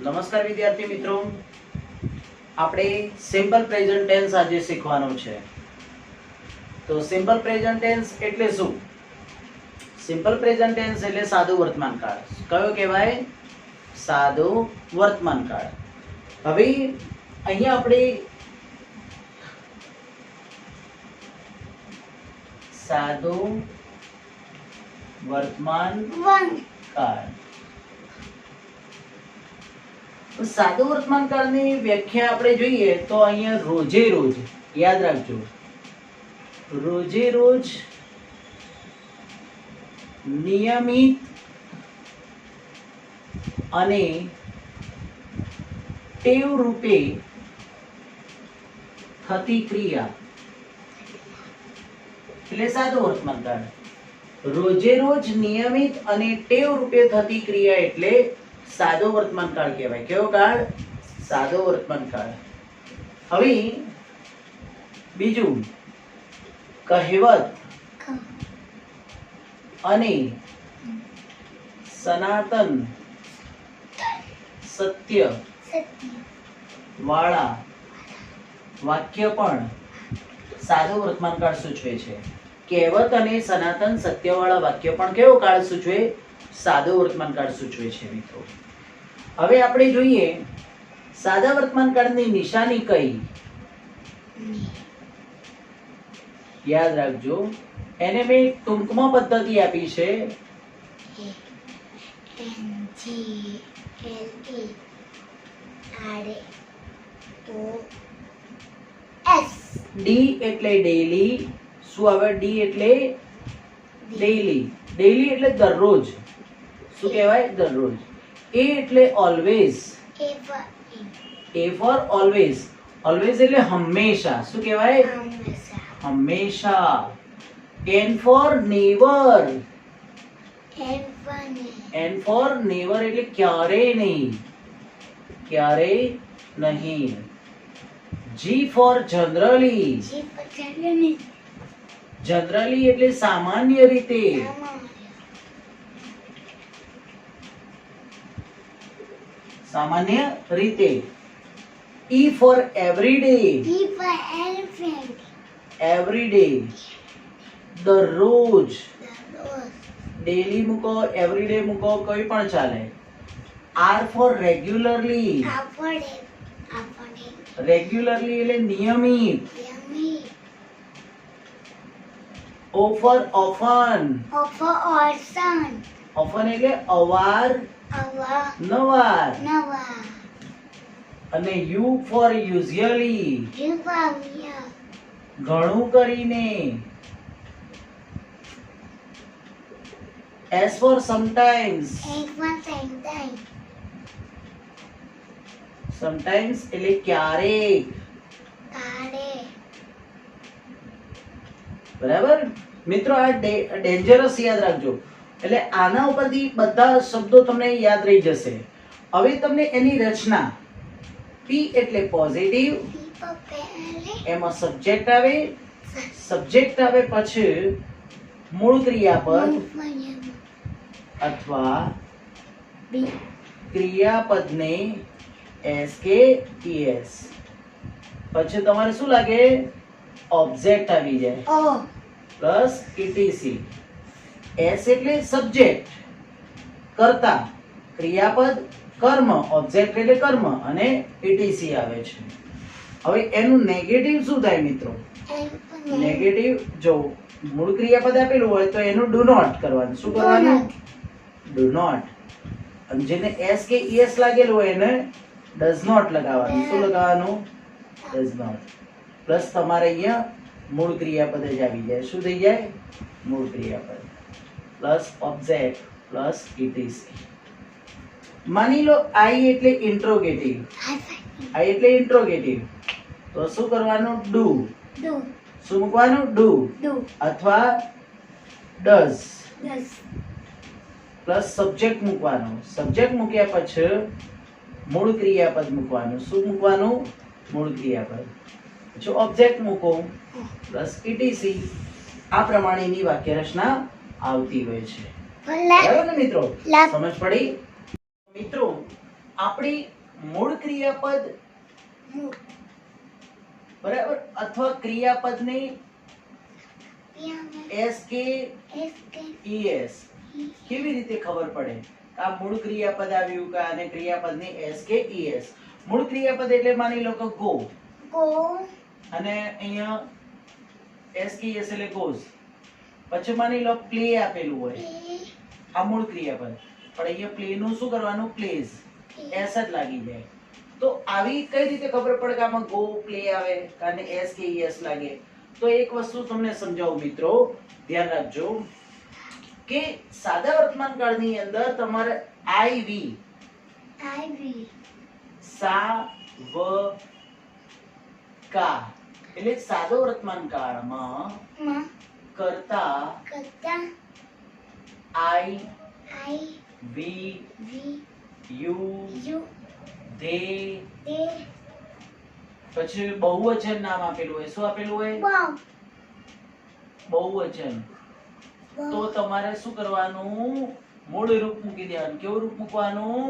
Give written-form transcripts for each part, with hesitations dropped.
નમસ્કાર વિદ્યાર્થી મિત્રો, આપણે સિમ્પલ પ્રેઝન્ટ ટેન્સ આજે શીખવાનું છે. તો સિમ્પલ પ્રેઝન્ટ ટેન્સ એટલે શું? સિમ્પલ પ્રેઝન્ટ ટેન્સ એટલે સાદું વર્તમાન કાળ. કયો કહેવાય? સાદું વર્તમાન કાળ. હવે અહીંયા આપણે સાદું વર્તમાન કાળ, સાદું વર્તમાન કાળની વ્યાખ્યા આપણે જોઈએ તો અહીંયા રોજે રોજ, યાદ રાખજો, રોજે રોજ નિયમિત અને ટેવ રૂપે થતી ક્રિયા એટલે સાદું વર્તમાન કાળ. રોજે રોજ નિયમિત અને ટેવ રૂપે થતી ક્રિયા એટલે સાદો વર્તમાન કાળ કહેવાય. કેવો કાળ? સાદો વર્તમાન કાળ. હવે બીજું, કહેવત અને સનાતન સત્ય વાળા વાક્ય પણ સાદો વર્તમાન કાળ સૂચવે છે. કહેવત અને સનાતન સત્ય વાળા વાક્ય પણ કેવો કાળ સૂચવે? સાદો વર્તમાન કાળ સૂચવે છે મિત્રો. હવે આપણે જોઈએ સાદા વર્તમાન કાળની નિશાની કઈ? યાદ રાખજો, એને મેં ટૂંકમાં પદ્ધતિ આપી છે. ડી એટલે ડેલી. શું આવે? ડી એટલે ડેલી. ડેલી એટલે દરરોજ. શું કહેવાય? દરરોજ. એ એટલે always. A for always. Always એટલે હંમેશા. શું કહેવાય? હંમેશા. N for never. N for never એટલે ક્યારેય નહીં. ક્યારેય નહીં. G four generally. જનરલી એટલે સામાન્ય રીતે. સામાન્ય રીતે. E for every day. એવરીડે દરરોજ. ડેલી મૂકો, એવરીડે મૂકો, કોઈ પણ ચાલે. R four regularly. રેગ્યુલરલી એટલે નિયમિત. ઓ ફોર ઓફન. ઓફન એટલે અવાર નવાર. અને યુ ફોર યુઝ્યુઅલી. ઘણું કરીને. S four sometimes. સમટાઇમ્સ એટલે ક્યારેક. બરાબર મિત્રો, આ ડેન્જરસ યાદ રાખજો. એટલે આના ઉપરથી બધા શબ્દો તમને યાદ રહી જશે. હવે તમને એની રચના. પી એટલે પોઝિટિવ. એમાં સબ્જેક્ટ આવે. સબ્જેક્ટ આવે પછી મૂળ ક્રિયાપદ અથવા ક્રિયાપદને એસ કે ઈએસ. પછી તમારે શું લાગે? ઓબ્જેક્ટ આવી જાય પ્લસ ઈટીસી. એસ એટલે સબ્જેક્ટ, કર્તા, ક્રિયાપદ કર્મ, ઓબ્જેક્ટ એટલે કર્મ અને ઈટીસી આવે છે. હવે એનું નેગેટિવ શું થાય મિત્રો? નેગેટિવ જો મૂળ ક્રિયાપદ આપેલું હોય તો એનું ડુ નોટ કરવાનું. શું કરવાનું? Do not. અને જેને એસ કે ઈએસ લાગેલું હોય એને ડઝ નોટ લગાવવાનું. શું લગાવવાનું? Does not. પ્લસ તમારે અહીંયા મૂળ ક્રિયાપદ જ આવી જાય. શું થઈ જાય? મૂળ ક્રિયાપદ પ્લસ ઓબ્જેક્ટ પ્લસ ઇટીસી. માની લો આઈ એટલે ઇન્ટ્રોગેટિવ. આઈ એટલે ઇન્ટ્રોગેટિવ તો શું કરવાનું? ડુ. શું મૂકવાનું? ડુ અથવા ડઝ પ્લસ સબ્જેક્ટ મૂકવાનું. સબ્જેક્ટ મૂક્યા પછી મૂળ ક્રિયાપદ મૂકવાનું. શું મૂકવાનું? મૂળ ક્રિયાપદ. જો ઓબ્જેક્ટ મૂકો પ્લસ ઈટીસી. આ પ્રમાણેની વાક્ય રચના આવતી હોય છે. બરાબર ને મિત્રો? સમજ પડી? મિત્રો આપણી મૂળ ક્રિયાપદ બરાબર અથવા ક્રિયાપદની SKES કેવી રીતે ખબર પડે આ મૂળ ક્રિયાપદ આવ્યું કે આને ક્રિયાપદની SKES? મૂળ ક્રિયાપદ એટલે માની લો કે ગો અને અહીંયા SKES એટલે goes. પછી માની લો પ્લે આપેલું હોય આ મૂળ ક્રિયાપદ, પણ અહીંયા પ્લે નું શું કરવાનું? પ્લેઝ, એસ જ લાગી જાય. તો આવી કઈ રીતે ખબર પડે કે આમાં ગો પ્લે આવે અને SKES લાગે? તો એક વસ્તુ તમને સમજાવું મિત્રો, ધ્યાન રાખજો કે સાદા વર્તમાન કાળની અંદર તમારે IV સા વ કા એટલે સાદો વર્તમાન કાળમાં કરતા I we you they પછી બહુવચન નામ આપેલું હોય. શું આપેલું હોય? બહુવચન. તો તમારે શું કરવાનું? મૂળ રૂપ મૂકી દેવાનું. કેવું રૂપ મૂકવાનું?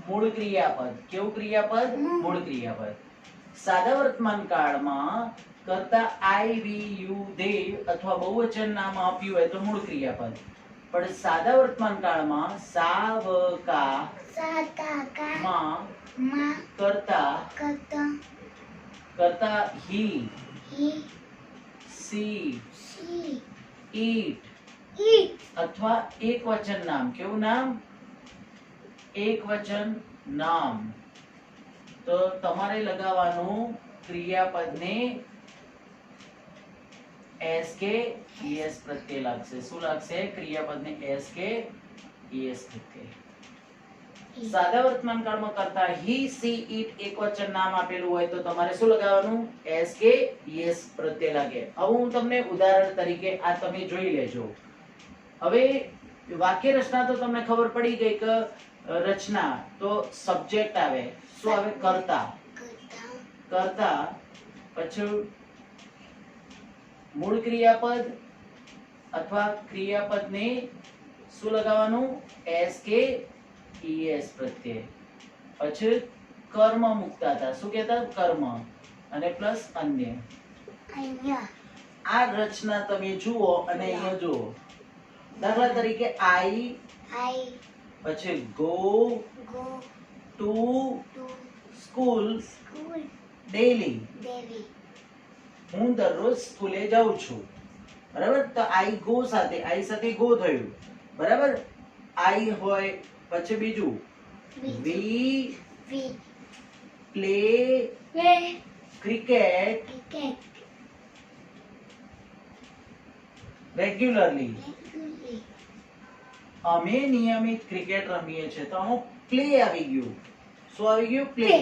મૂળ ક્રિયાપદ. કેવું ક્રિયાપદ? મૂળ ક્રિયાપદ. સાદા વર્તમાન કાળમાં કરતા I we you they અથવા બહુવચન નામ આપ્યું હોય તો મૂળ ક્રિયાપદ. પણ સાદા વર્તમાન કાળમાં સા વ કા માં કરતા he she eat અથવા એક વચન નામ. કેવું નામ? એક વચન નામ. તો તમારે લગાવવાનું ક્રિયાપદને SKES પ્રત્યય લાગશે. શું લાગશે? ક્રિયાપદને SKES પ્રત્યય. સાદા વર્તમાન કાળમાં કરતા he she eat એક વચન નામ આપેલું હોય તો તમારે શું લગાવવાનું? SKES પ્રત્યય લાગે. હવે હું તમને ઉદાહરણ તરીકે આ તમે જોઈ લેજો. હવે વાક્ય રચના તો તમને ખબર પડી ગઈ કે રચના તો સબ્જેક્ટ આવે. શું આવે? કરતા. પછી મૂળ ક્રિયાપદ અથવા ક્રિયાપદને શું લગાવવાનું? SKES પ્રત્યય. પછી કર્મ મુકતા હતા. શું કહેતા? કર્મ અને પ્લસ અન્ય. આ રચના તમે જુઓ અને અહીંયા જુઓ. દાખલા તરીકે I પછી go to school daily. હું દરરોજ સ્કૂલે જાઉં છું. બરાબર? તો I go સાથે go થયું. બરાબર? I હોય પછી બીજું we play cricket રેગ્યુલરલી. અમે નિયમિત ક્રિકેટ રમીએ છીએ. તો આમાં પ્લે આવી ગયું. શું આવી ગયું? પ્લે.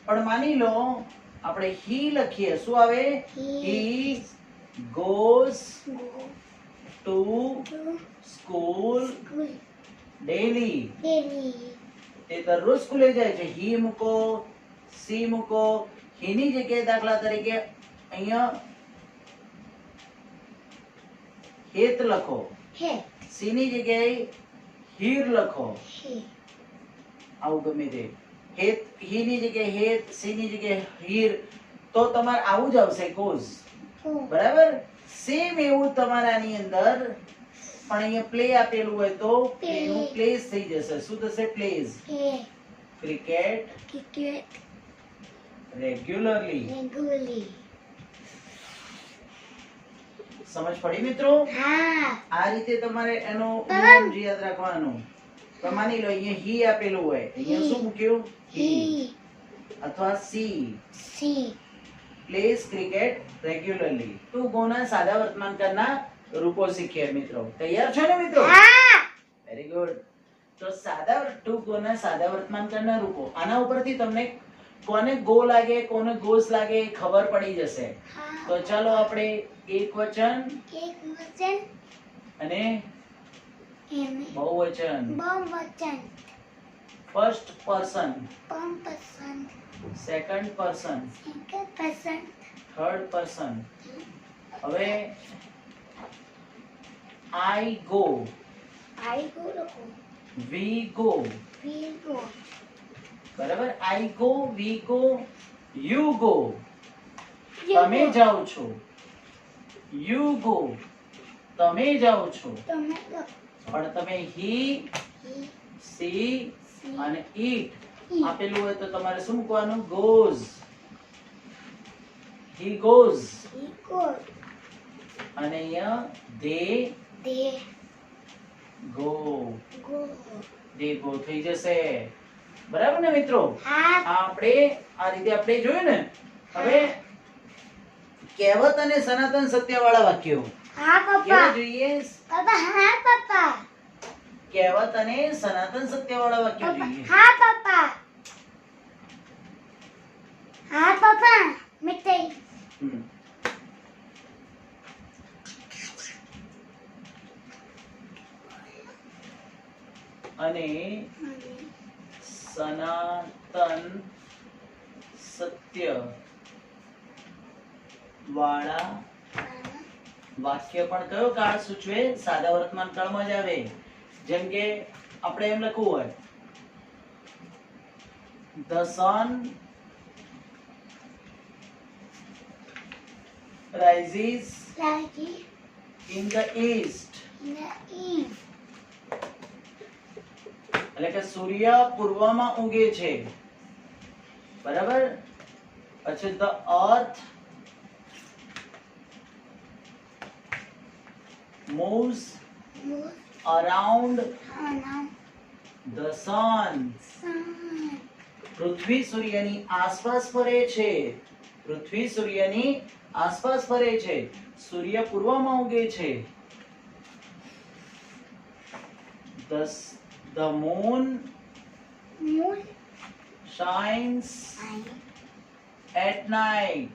પણ માની લો આપણે હી લખીએ. શું આવે? હી goes to school daily. એ દરરોજ સ્કૂલે જાય છે. હી મૂકો, સી મૂકો. હીની જગ્યાએ દાખલા તરીકે અહીંયા હેત લખો. સીની જગ્યાએ હીર લખો. આવું ગમે તે. હેત હીની જગ્યાએ હેત, સીની જગ્યાએ હીર. તો તમારે આવું જ આવશે કોઝ. બરાબર? સેમ એવું તમારાની અંદર પણ અહીંયા પ્લે આપેલું હોય તો એનું પ્લેસ થઈ જશે. શું થશે? પ્લેસ. Cricket regularly. સમજ પડી મિત્રો? આ રીતે તમારે એનો નિયમ યાદ રાખવાનો. તો માની લો અહીંયા હી આપેલું હોય, અહીંયા શું મૂક્યું? હી અથવા C. Place cricket regularly. To go ના સાદા વર્તમાન કાળના રૂપો શીખીએ મિત્રો. તૈયાર છો ને મિત્રો? Very good. તો ટુ ગો ના સાદા વર્તમાન કાળના રૂપો. આના ઉપરથી તમને કોને ગો લાગે કોને ગોસ લાગે ખબર પડી જશે. તો ચાલો આપણે એક વચન અને બહુવચન. First person, second person, third person. હવે I go વી ગો. બરાબર. I go, we go, you go. તમે જાઓ છો. યુ ગો, તમે જાઓ છો. પણ તમે હી, સી અને ઈટ આપેલું હોય તો તમારે શું મૂકવાનું? ગોઝ. He goes. અને અહીંયા they go. they go થઈ જશે. બરાબર ને મિત્રો? આપણે આ રીતે આપણે જોયું ને. હવે કહેવત અને સનાતન સત્યવાળા વાક્યો કેવા જોઈએ? કહેવત અને સનાતન સત્યવાળા વાક્યો જોઈએ. અને સનાતન સત્ય વાળા વાક્ય પણ કયો કાળ સૂચવે? સાદા વર્તમાન કાળમાં જ આવે. જેમ કે આપણે એમ લખવું હોય, the sun rises in the east. એટલે કે સૂર્ય પૂર્વમાં ઉગે છે. બરાબર. પછી the earth moves around the sun. પૃથ્વી સૂર્યની આસપાસ ફરે છે. પૃથ્વી સૂર્યની આસપાસ ફરે છે. સૂર્ય પૂર્વમાં ઉગે છે. The moon shines at night.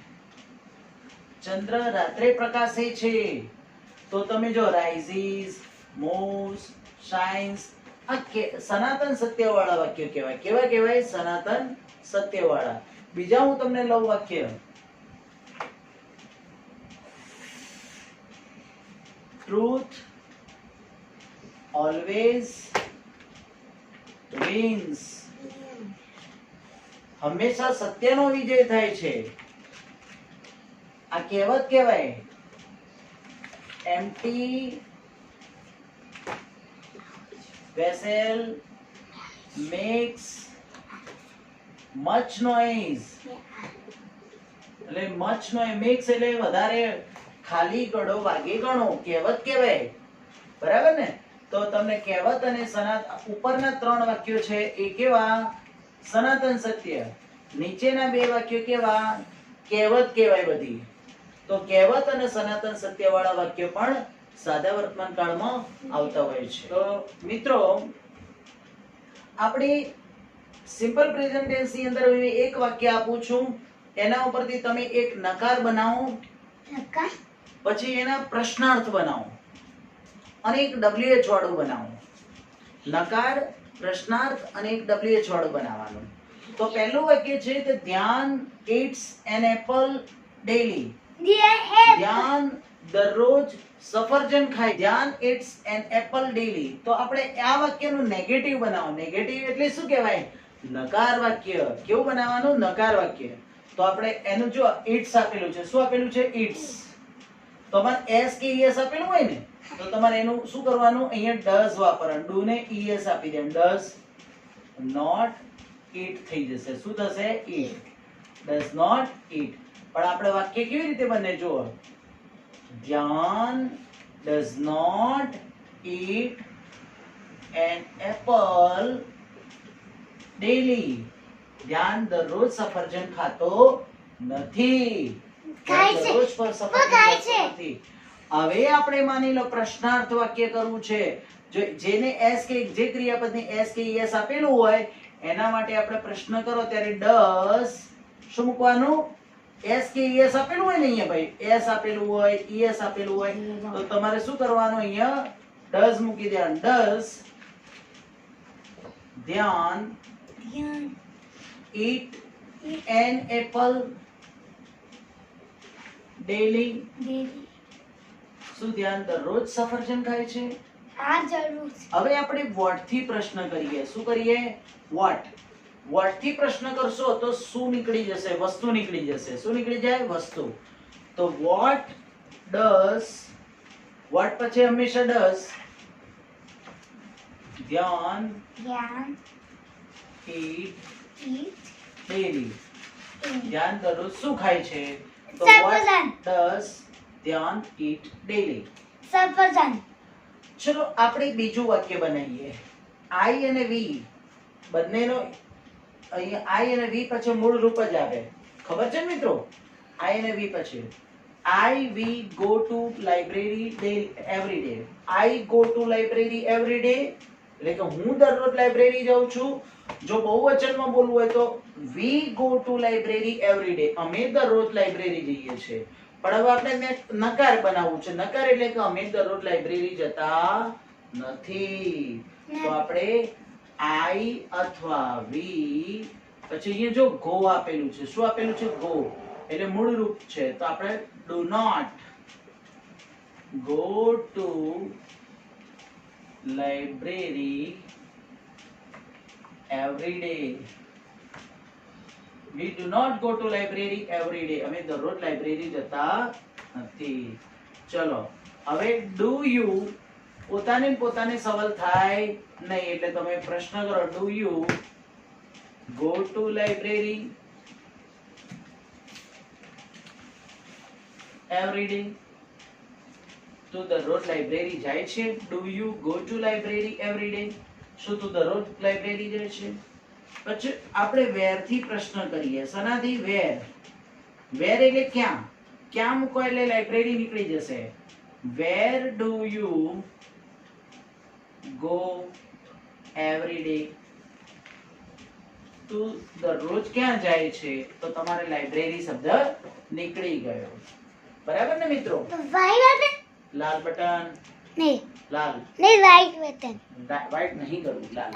ચંદ્ર રાત્રે પ્રકાશે છે. તો તમે જો rises, moves, shines આ સનાતન સત્યવાળા વાક્ય કહેવાય. કેવા કહેવાય? સનાતન સત્યવાળા. બીજા હું તમને લઉં વાક્ય. Truth always wins. હંમેશા સત્યનો વિજય થાય છે. આ કહેવત કહેવાય. empty vessel makes much noise. એટલે much noise makes એટલે વધારે, ખાલી ઘડો વાગે ઘણો. કહેવત કહેવાય. બરાબર ને? તો તમને કહેવત અને ઉપરના 3 વાક્યો છે એ કેવા? સનાતન સત્ય. નીચેના 2 વાક્યો કેવા? કહેવત કહેવાય બધી. તો કહેવત અને સનાતન સત્ય વાળા વાક્યો પણ સાદા વર્તમાન કાળમાં આવતા હોય છે. તો મિત્રો આપણી સિમ્પલ પ્રેઝન્ટ ટેન્સ ની અંદર એક વાક્ય આપું છું, એના ઉપરથી તમે એક નકાર બનાવો, પછી એના પ્રશ્નાર્થ બનાવો અને એક WH વાળું બનાવો. નકાર, પ્રશ્નાર્થ અને એક WH વાળું બનાવવાનું. તો પહેલું વાક્ય છે કે ધ્યાન eats an apple daily. ધ્યાન દરરોજ સફરજન ખાય. ધ્યાન eats an apple daily. તો આપણે આ વાક્યનું નેગેટિવ બનાવો. નેગેટિવ એટલે શું કહેવાય? નકાર વાક્ય. કેવું બનાવવાનું? નકાર વાક્ય. તો આપણે એનું જો eats આપેલું છે. શું આપેલું છે? eats. તમારે s કે es આપેલું હોય ને તો તમારે એનું શું કરવાનું? અહીંયા does વાપરવાનું. do ને es આપી દેવાનું. does not eat થઈ જશે. શું થશે? eat. does not eat. પણ આપણે વાક્ય કેવી રીતે બને જુઓ. ધ્યાન does not eat an apple daily. ધ્યાન દરરોજ સફરજન ખાતો નથી. દરરોજ પર સફરજન ખાતો નથી. હવે આપણે માની લો પ્રશ્નાર્થ વાક્ય કરવું છે. જેને s કે જે ક્રિયાપદને s કે es આપેલું હોય એના માટે આપણે પ્રશ્ન કરો ત્યારે does શું મૂકવાનું? s કે es આપેલું હોય ને અહીંયા ભાઈ, s આપેલું હોય, es આપેલું હોય તો તમારે શું કરવાનું? અહીંયા does મૂકી દેવાનું. does ધ્યાન eat an apple daily. શું ધ્યાન દરરોજ સફરજન ખાય છે? આ જરૂર છે. હવે આપણે વોટ થી પ્રશ્ન કરીએ. શું કરીએ? વોટ. વોટ થી પ્રશ્ન કરશો તો શું નીકળી જશે? વસ્તુ નીકળી જશે. શું નીકળી જાય? વસ્તુ. તો વોટ ડઝ, વોટ પછી હંમેશા ડઝ, ધ્યાન, ઈટ ડેલી. ધ્યાન દરરોજ શું ખાય છે? તો વોટ ડઝ ધ્યાન ઈટ ડેલી. સફરજન. ચલો આપણે બીજું વાક્ય બનાવીએ. આઈ અને વી બંનેનો અહીંયા આઈ અને વી પછી મૂળ રૂપ જ આવે. ખબર છે ને મિત્રો? આઈ અને વી પછી I we go to library every day. I go to library every day. એટલે કે હું દરરોજ લાઇબ્રેરી જાઉં છું. જો બહુવચનમાં બોલવું હોય તો we go to library every day. અમે દરરોજ લાઇબ્રેરી જઈએ છીએ. પણ હવે આપણે નકાર બનાવવું છે. નકાર એટલે કે અમે દરરોજ લાઇબ્રેરી જતા નથી. તો આપણે I અથવા we પછી અહીંયા જો go આપેલું છે. શું આપેલું છે? go. એટલે મૂળ રૂપ છે. તો આપણે do not go to library every day. We do not go to library every day. અમે દરરોજ લાઇબ્રેરી જતા નથી. ચલો હવે do you પોતાને સવાલ થાય નહીં એટલે તમે પ્રશ્ન કરો. do you go to library every day? તું દરરોજ લાઇબ્રેરી જાય છે? Do you go to library every day? શું તું દરરોજ લાઇબ્રેરી જાય છે? પછી આપણે where થી પ્રશ્ન કરીએ. સનાથી where. where એટલે ક્યાં. ક્યાં મૂકો એટલે લાઇબ્રેરી નીકળી જશે. where do you go every day? તું દરરોજ ક્યાં જાય છે? તો તમારે લાઇબ્રેરી શબ્દ નીકળી ગયો. બરાબર ને મિત્રો? White button. લાલ બટન નહીં. લાલ નહીં વાઈટ બટન. વ્હાઈટ નહીં કરવું, લાલ.